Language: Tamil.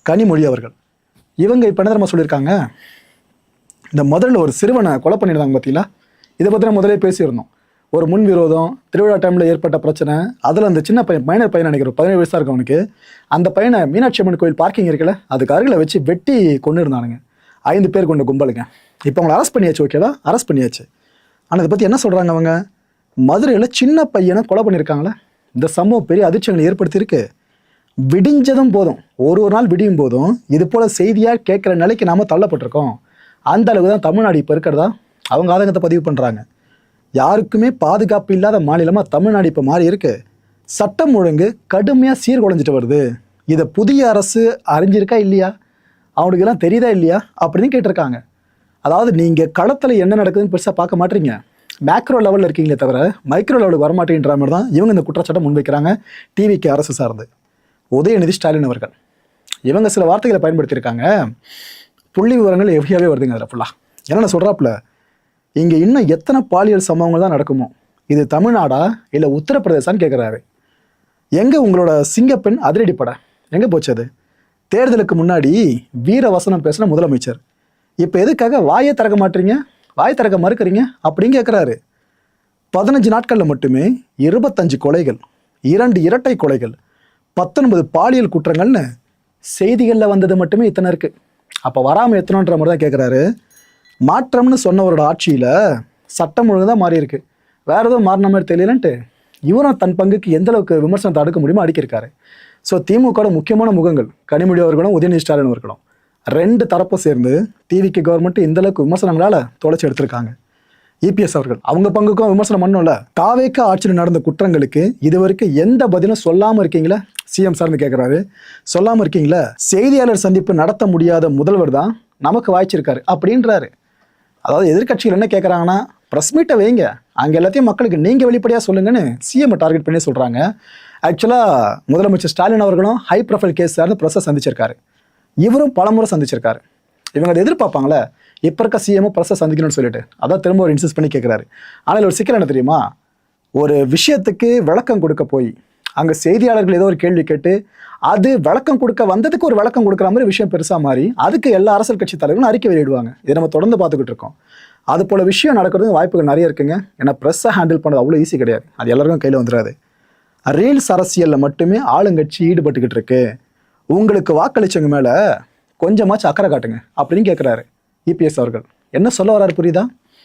கனிமொழி அவர்கள். இவங்க இப்போ என்ன தெரியுமா சொல்லியிருக்காங்க, இந்த முதல்ல ஒரு சிறுவனை கொலை பண்ணியிருந்தாங்க பார்த்தீங்களா, இதை பற்றி நான் முதலே பேசியிருந்தோம். ஒரு முன் விரோதம், திருவிழா டைமில் ஏற்பட்ட பிரச்சனை, அதில் அந்த சின்ன பையன், மைனர் பையன் நினைக்கிறேன், 17 வயசாக இருக்கும் அவனுக்கு, அந்த பையனை மீனாட்சி அம்மன் கோயில் பார்க்கிங் இருக்குல்ல, அதுக்கு அருகில் வச்சு வெட்டி கொண்டு இருந்தானுங்க. 5 பேர் கொண்ட கும்பலுங்க. இப்போ அவங்களை அரெஸ்ட் பண்ணியாச்சு, ஓகேவா, அரெஸ்ட் பண்ணியாச்சு. ஆனால் இதை பற்றி என்ன சொல்கிறாங்க அவங்க, மதுரையில் சின்ன பையனை கொலை பண்ணியிருக்காங்களே, இந்த சம்பவம் பெரிய அதிர்ச்சிகளை ஏற்படுத்தியிருக்கு. விடிஞ்சதும் போதும், ஒரு நாள் விடியும் போதும் இது போல் செய்தியாக கேட்குற நிலைக்கு நாம் தள்ளப்பட்டிருக்கோம். அந்த அளவுக்கு தான் தமிழ்நாடு இப்போ இருக்கிறதா அவங்க ஆதங்கத்தை பதிவு பண்ணுறாங்க. யாருக்குமே பாதுகாப்பு இல்லாத மாநிலமாக தமிழ்நாடு இப்போ மாறி இருக்கு. சட்டம் ஒழுங்கு கடுமையாக சீர்குலைஞ்சிட்டு வருது. இதை புதிய அரசு அறிஞ்சிருக்கா இல்லையா, அவனுக்கு எல்லாம் தெரியுதா இல்லையா அப்படின்னு கேட்டிருக்காங்க. அதாவது நீங்கள் களத்தில் என்ன நடக்குதுன்னு பெருசாக பார்க்க மாட்டீங்க, மேக்ரோ லெவலில் இருக்கீங்களே தவிர மைக்ரோ லெவலுக்கு வரமாட்டேன்ற மாதிரி தான் இவங்க இந்த குற்றச்சாட்டை முன்வைக்கிறாங்க. டிவிக்கு அரசு சார்ந்து உதயநிதி ஸ்டாலின் அவர்கள் இவங்க சில வார்த்தைகளை பயன்படுத்தியிருக்காங்க. புள்ளி விவரங்கள் எவ்வளியாவே வருதுங்க அதில் ஃபுல்லாக. என்னென்ன சொல்கிறாப்புல, இங்கே இன்னும் எத்தனை பாலியல் சம்பவங்கள் தான் நடக்குமோ, இது தமிழ்நாடா இல்லை உத்தரப்பிரதேசான்னு கேட்குறாரு. எங்கே உங்களோட சிங்கப்பெண் அதிரடி பட எங்கே போச்சு? அது தேர்தலுக்கு முன்னாடி வீர வசனம் பேசின முதலமைச்சர் இப்போ எதுக்காக வாயை திறக்க மாட்டீங்க, வாயை திறக்க மறுக்கிறீங்க அப்படின்னு கேட்குறாரு. 15 நாட்களில் மட்டுமே 25 கொலைகள், 2 இரட்டை கொலைகள், 19 பாலியல் குற்றங்கள்னு செய்திகளில் வந்தது மட்டுமே இத்தனை இருக்குது. அப்போ வராமல் எத்தனைன்ற மாதிரி தான் கேட்குறாரு. மாற்றம்னு சொன்னவரோட ஆட்சியில் சட்டம் ஒழுங்கு தான் மாறி இருக்கு, வேறு எதுவும் மாறின மாதிரி தெரியலன்ட்டு இவரும் தன் பங்குக்கு எந்த அளவுக்கு விமர்சனத்தை அடுக்க முடியுமோ அடிக்கிருக்காரு. ஸோ திமுக முக்கியமான முகங்கள் கனிமொழி அவர்களும் உதயநிதி ஸ்டாலின் அவர்களும் 2 தரப்பும் சேர்ந்து டிவிக்கு கவர்மெண்ட் இந்த அளவுக்கு விமர்சனங்களால் தொலைச்சி எடுத்திருக்காங்க. இபிஎஸ் அவர்கள் அவங்க பங்குக்கும் விமர்சனம் பண்ணோம்ல. தாவேக்க ஆட்சியில் நடந்த குற்றங்களுக்கு இதுவரைக்கும் எந்த பதிலும் சொல்லாமல் இருக்கீங்களா, சிஎம் சார்ந்து கேட்குறாரு. சொல்லாமல் இருக்கீங்களா, செய்தியாளர் சந்திப்பு நடத்த முடியாத முதல்வர் தான் நமக்கு வாய்ச்சிருக்காரு அப்படின்றாரு. அதாவது எதிர்கட்சிகள் என்ன கேட்குறாங்கன்னா, ப்ரெஸ் மீட்டை வைங்க, அங்கே எல்லாத்தையும் மக்களுக்கு நீங்கள் வெளிப்படையாக சொல்லுங்கன்னு சிஎம் டார்கெட் பண்ணி சொல்கிறாங்க. ஆக்சுவலாக முதலமைச்சர் ஸ்டாலின் அவர்களும் ஹை ப்ரொஃபைல் கேஸ் சார்ந்து ப்ரெஸ்ஸை சந்திச்சிருக்காரு, இவரும் பலமுறை சந்திச்சிருக்காரு. இவங்க அதை எதிர்பார்ப்பாங்களே, இப்போ இருக்க சிஎம்மும் ப்ரெஸ்ஸை சந்திக்கணும்னு சொல்லிட்டு, அதான் திரும்ப ஒரு இன்சிஸ்ட் பண்ணி கேட்குறாரு. ஆனால் ஒரு சிக்கல் என்ன தெரியுமா, ஒரு விஷயத்துக்கு விளக்கம் கொடுக்க போய் அங்கே செய்தியாளர்கள் ஏதோ ஒரு கேள்வி கேட்டு அது விளக்கம் கொடுக்க வந்ததுக்கு ஒரு விளக்கம் கொடுக்குற மாதிரி விஷயம் பெருசாக மாறி அதுக்கு எல்லா அரசியல் கட்சி தலைவர்களும் அறிக்கை வெளியிடுவாங்க. இதை நம்ம தொடர்ந்து பார்த்துக்கிட்டு இருக்கோம். அது போல் விஷயம் நடக்கிறதுக்கு வாய்ப்புகள் நிறைய இருக்குங்க. ஏன்னா ப்ரெஸ்ஸை ஹேண்டில் பண்ணுறது அவ்வளோ ஈஸி கிடையாது, அது எல்லாருக்கும் கையில் வந்துடாது. ரீல்ஸ் அரசியலில் மட்டுமே ஆளுங்கட்சி ஈடுபட்டுக்கிட்டு இருக்கு. உங்களுக்கு வாக்களிச்சவங்க மேலே கொஞ்சமாச்சும் அக்கறை காட்டுங்க அப்படின்னு கேட்குறாரு இபிஎஸ் அவர்கள். என்ன சொல்ல வராரு புரியுதா?